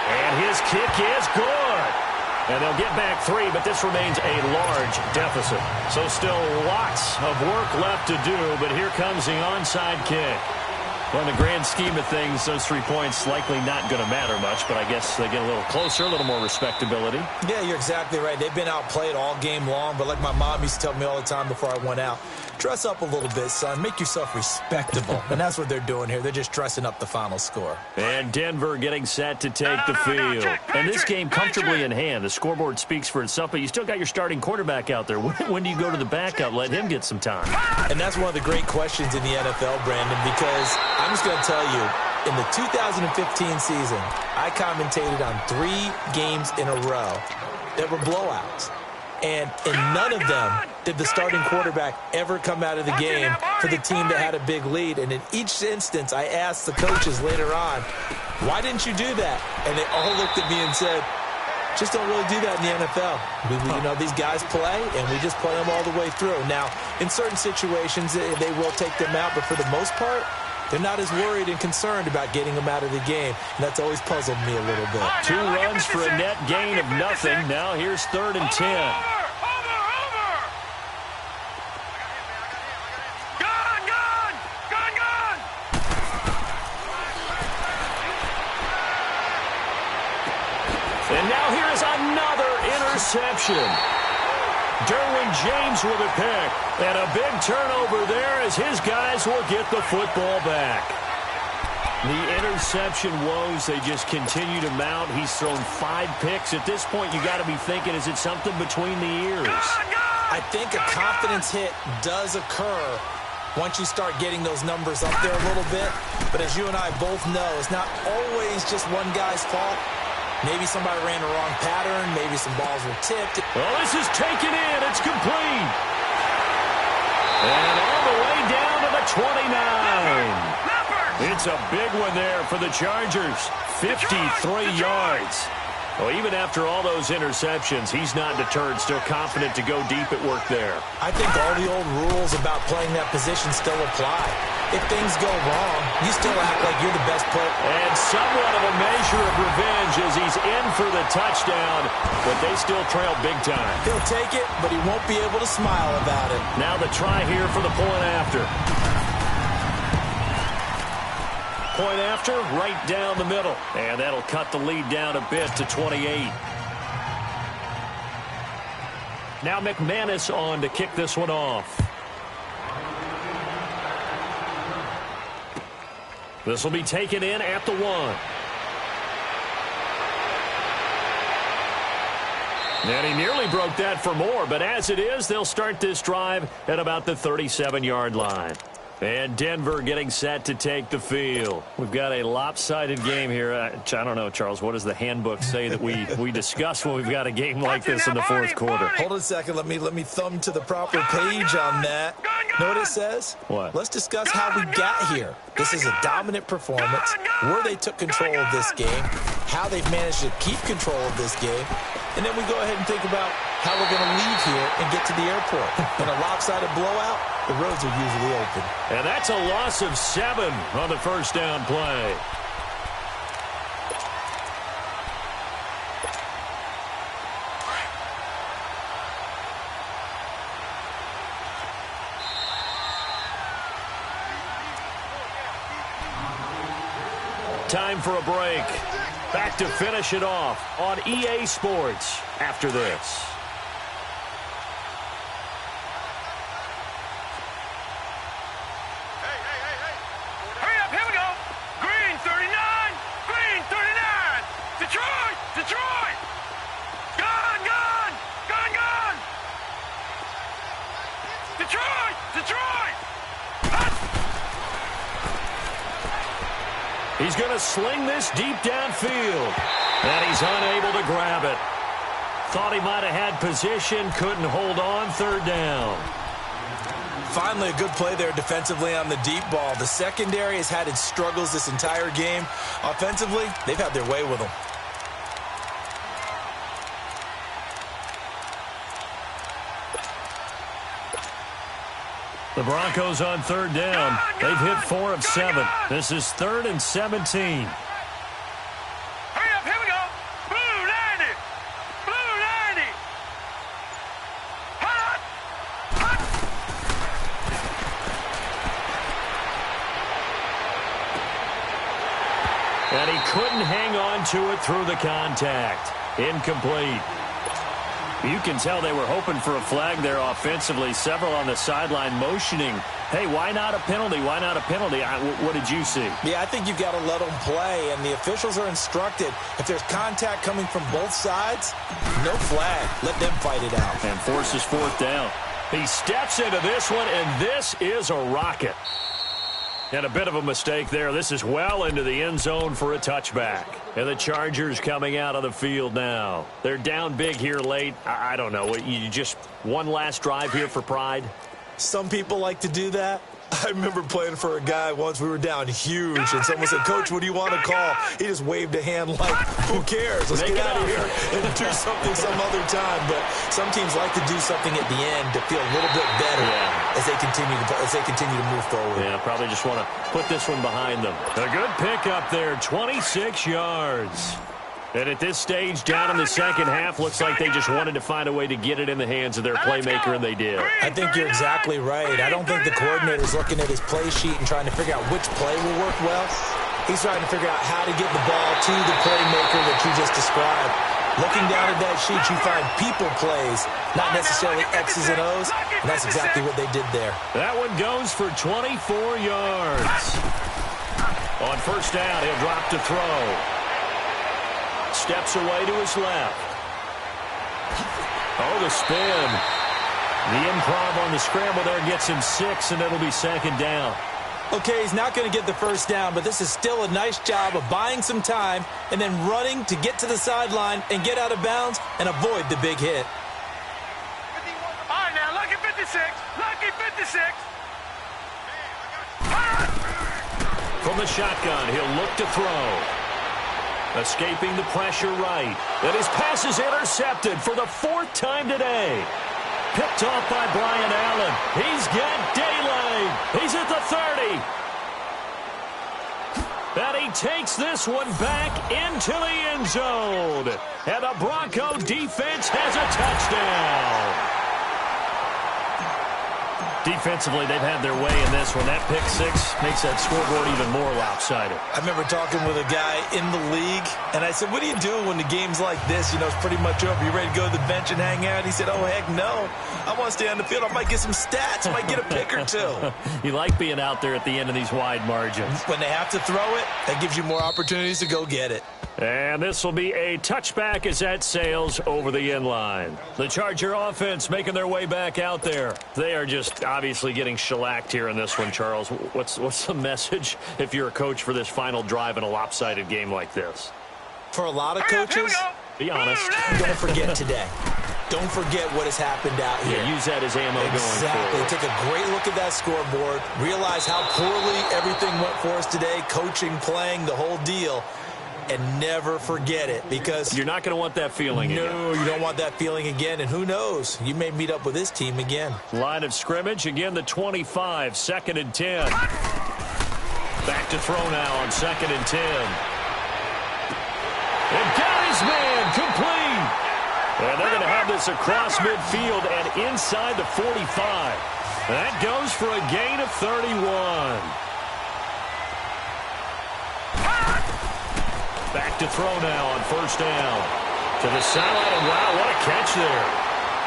And his kick is good. And they'll get back 3, but this remains a large deficit. So still lots of work left to do, but here comes the onside kick. Well, in the grand scheme of things, those 3 points likely not going to matter much, but I guess they get a little closer, a little more respectability. Yeah, you're exactly right. They've been outplayed all game long, but like my mom used to tell me all the time before I went out, dress up a little bit, son. Make yourself respectable. And that's what they're doing here. They're just dressing up the final score. And Denver getting set to take the field. And this game comfortably in hand. The scoreboard speaks for itself, but you still got your starting quarterback out there. When do you go to the backup? Let him get some time. And that's one of the great questions in the NFL, Brandon, because I'm just going to tell you, in the 2015 season, I commentated on 3 games in a row that were blowouts. And in none of them did the starting quarterback ever come out of the game for the team that had a big lead. And in each instance, I asked the coaches later on, why didn't you do that? And they all looked at me and said, just don't really do that in the NFL. You know, these guys play, and we just play them all the way through. Now, in certain situations, they will take them out, but for the most part, they're not as worried and concerned about getting them out of the game. And that's always puzzled me a little bit. 2 runs for a net gain of nothing. Now here's 3rd and 10. And now here's another interception. Derwin James with a pick. And a big turnover there as his guys will get the football back. The interception woes, they just continue to mount. He's thrown 5 picks. At this point, you got to be thinking, is it something between the ears? I think a confidence hit does occur once you start getting those numbers up there a little bit. But as you and I both know, it's not always just one guy's fault. Maybe somebody ran the wrong pattern. Maybe some balls were tipped. Well, this is taken in. It's complete. And all the way down to the 29. It's a big one there for the Chargers. 53 yards. Well, even after all those interceptions, he's not deterred, still confident to go deep at work there. I think all the old rules about playing that position still apply. If things go wrong, you still act like you're the best player. And somewhat of a measure of revenge as he's in for the touchdown, but they still trail big time. He'll take it, but he won't be able to smile about it. Now the try here for the point after. Point after, right down the middle. And that'll cut the lead down a bit to 28. Now McManus on to kick this one off. This will be taken in at the 1. And he nearly broke that for more, but as it is, they'll start this drive at about the 37-yard line. And Denver getting set to take the field. We've got a lopsided game here. I don't know, Charles, what does the handbook say that we discuss when we've got a game like this in the 4th quarter? Hold on a second. Let me thumb to the proper page on that. Know what it says? What? Let's discuss how we got here. This is a dominant performance, where they took control of this game, how they've managed to keep control of this game, and then we go ahead and think about how we're going to leave here and get to the airport. In a lopsided blowout, the roads are usually open. And that's a loss of 7 on the first down play. Time for a break. Back to finish it off on EA Sports after this. Hurry up, here we go. Green 39. He's going to sling this deep downfield. And he's unable to grab it. Thought he might have had position, couldn't hold on, third down. Finally, a good play there defensively on the deep ball. The secondary has had its struggles this entire game. Offensively, they've had their way with them. The Broncos on third down. They've hit 4 of 7. This is 3rd and 17. Hurry up, here we go. Blue 90. Blue 90. Hot. Hot. And he couldn't hang on to it through the contact. Incomplete. You can tell they were hoping for a flag there offensively. Several on the sideline motioning, hey, why not a penalty? Why not a penalty? What did you see? Yeah, I think you've got to let them play, and the officials are instructed. If there's contact coming from both sides, no flag. Let them fight it out. And forces 4th down. He steps into this one, and this is a rocket. And a bit of a mistake there. This is well into the end zone for a touchback. And the Chargers coming out of the field now. They're down big here late. I don't know. You just one last drive here for pride? Some people like to do that. I remember playing for a guy once. We were down huge, and someone said, "Coach, what do you want to call?" He just waved a hand like, who cares? Let's get out of here and do something some other time. But some teams like to do something at the end to feel a little bit better as they continue to move forward. Yeah, probably just want to put this one behind them. A good pickup there, 26 yards. And at this stage, down in the second half, looks like they just wanted to find a way to get it in the hands of their playmaker, and they did. I think you're exactly right. I don't think the coordinator's looking at his play sheet and trying to figure out which play will work well. He's trying to figure out how to get the ball to the playmaker that you just described. Looking down at that sheet, you find people plays, not necessarily X's and O's, and that's exactly what they did there. That one goes for 24 yards. On first down, he'll drop to throw. Steps away to his left. Oh, the spin. The improv on the scramble there gets him 6, and it'll be 2nd down. Okay, he's not going to get the first down, but this is still a nice job of buying some time and then running to get to the sideline and get out of bounds and avoid the big hit. All right, now, lucky 56. Lucky 56. From the shotgun, he'll look to throw. Escaping the pressure right. And his pass is intercepted for the 4th time today. Picked off by Brian Allen. He's got daylight. He's at the 30. And he takes this one back into the end zone. And the Bronco defense has a touchdown. Defensively, they've had their way in this one. That pick 6 makes that scoreboard even more lopsided. I remember talking with a guy in the league, and I said, what do you do when the game's like this? You know, it's pretty much over. You ready to go to the bench and hang out? He said, oh, heck no. I want to stay on the field. I might get some stats. I might get a pick or 2. You like being out there at the end of these wide margins. When they have to throw it, that gives you more opportunities to go get it. And this will be a touchback as that sails over the end line. The Charger offense making their way back out there. They are just obviously getting shellacked here in this one, Charles. What's the message if you're a coach for this final drive in a lopsided game like this? For a lot of coaches, be honest. Don't forget today. Don't forget what has happened out here. Yeah, use that as ammo going forward. Take a great look at that scoreboard. Realize how poorly everything went for us today. Coaching, playing, the whole deal. And never forget it, because you're not going to want that feeling again. No, you don't want that feeling again. And who knows? You may meet up with this team again. Line of scrimmage, again the 25, 2nd and 10. Back to throw now on 2nd and 10. And got his man complete. And they're going to have this across midfield and inside the 45. That goes for a gain of 31. Back to throw now on first down. To the sideline, and wow, what a catch there.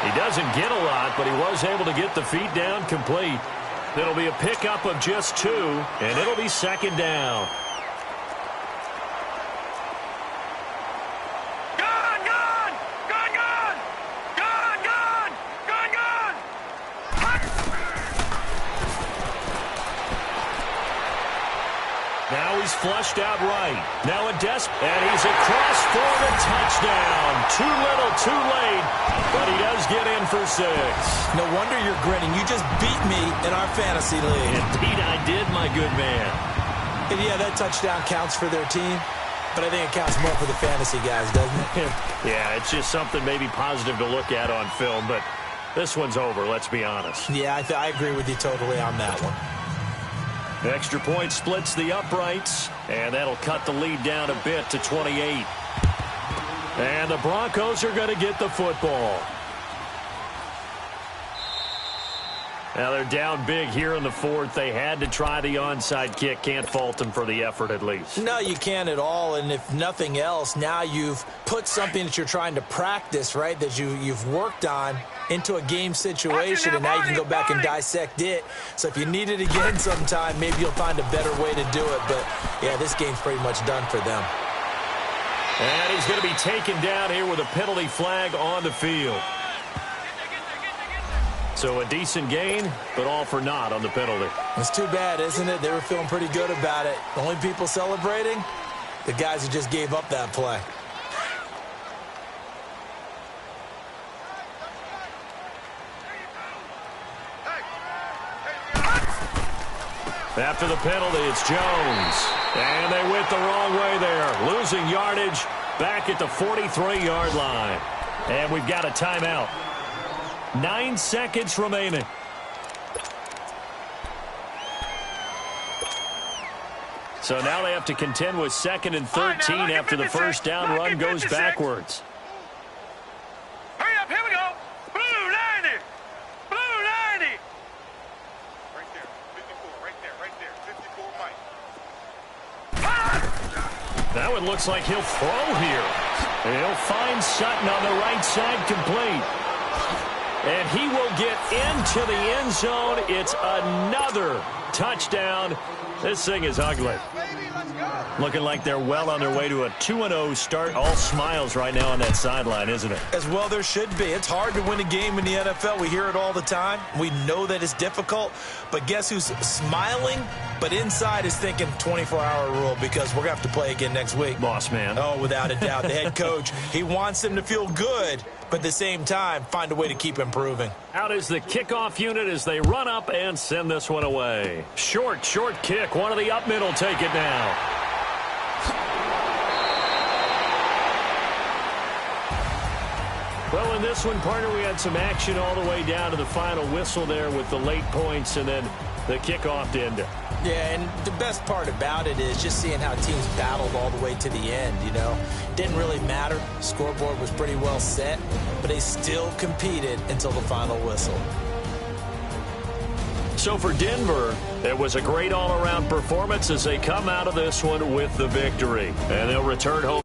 He doesn't get a lot, but he was able to get the feet down complete. It'll be a pickup of just 2, and it'll be 2nd down. Now he's flushed out right. Now a and he's across for the touchdown. Too little, too late, but he does get in for 6. No wonder you're grinning. You just beat me in our fantasy league. Indeed I did, my good man. And yeah, that touchdown counts for their team, but I think it counts more for the fantasy guys, doesn't it? Yeah, it's just something maybe positive to look at on film, but this one's over, let's be honest. Yeah, I agree with you totally on that one. Extra point splits the uprights, and that'll cut the lead down a bit to 28. And the Broncos are going to get the football. Now they're down big here in the 4th. They had to try the onside kick. Can't fault them for the effort at least. No, you can't at all. And if nothing else, now you've put something that you're trying to practice, right, that you've worked on into a game situation, and now you can go back and dissect it. So if you need it again sometime, maybe you'll find a better way to do it. But, yeah, this game's pretty much done for them. And he's going to be taken down here with a penalty flag on the field. So a decent gain, but all for naught on the penalty. It's too bad, isn't it? They were feeling pretty good about it. The only people celebrating, the guys who just gave up that play. After the penalty, it's Jones. And they went the wrong way there. Losing yardage back at the 43-yard line. And we've got a timeout. 9 seconds remaining. So now they have to contend with 2nd and 13 after the first down run goes backwards. Hurry up, here we go. Blue 90. Blue 90. Right there. 54. Right there. 54, Mike. That one looks like he'll throw here. And he'll find Sutton on the right side complete. And he will get into the end zone. It's another touchdown. This thing is ugly. Looking like they're well on their way to a 2-0 start. All smiles right now on that sideline, isn't it? As well there should be. It's hard to win a game in the NFL. We hear it all the time. We know that it's difficult. But guess who's smiling? But inside is thinking 24-hour rule because we're going to have to play again next week. Boss man. Oh, without a doubt. The head coach, he wants them to feel good, but at the same time, find a way to keep improving. Out is the kickoff unit as they run up and send this one away. Short kick. One of the up middle take it now. Well, in this one, partner, we had some action all the way down to the final whistle there with the late points and then the kickoff to end it. Yeah, and the best part about it is just seeing how teams battled all the way to the end, you know. Didn't really matter. Scoreboard was pretty well set, but they still competed until the final whistle. So for Denver, it was a great all-around performance as they come out of this one with the victory. And they'll return home.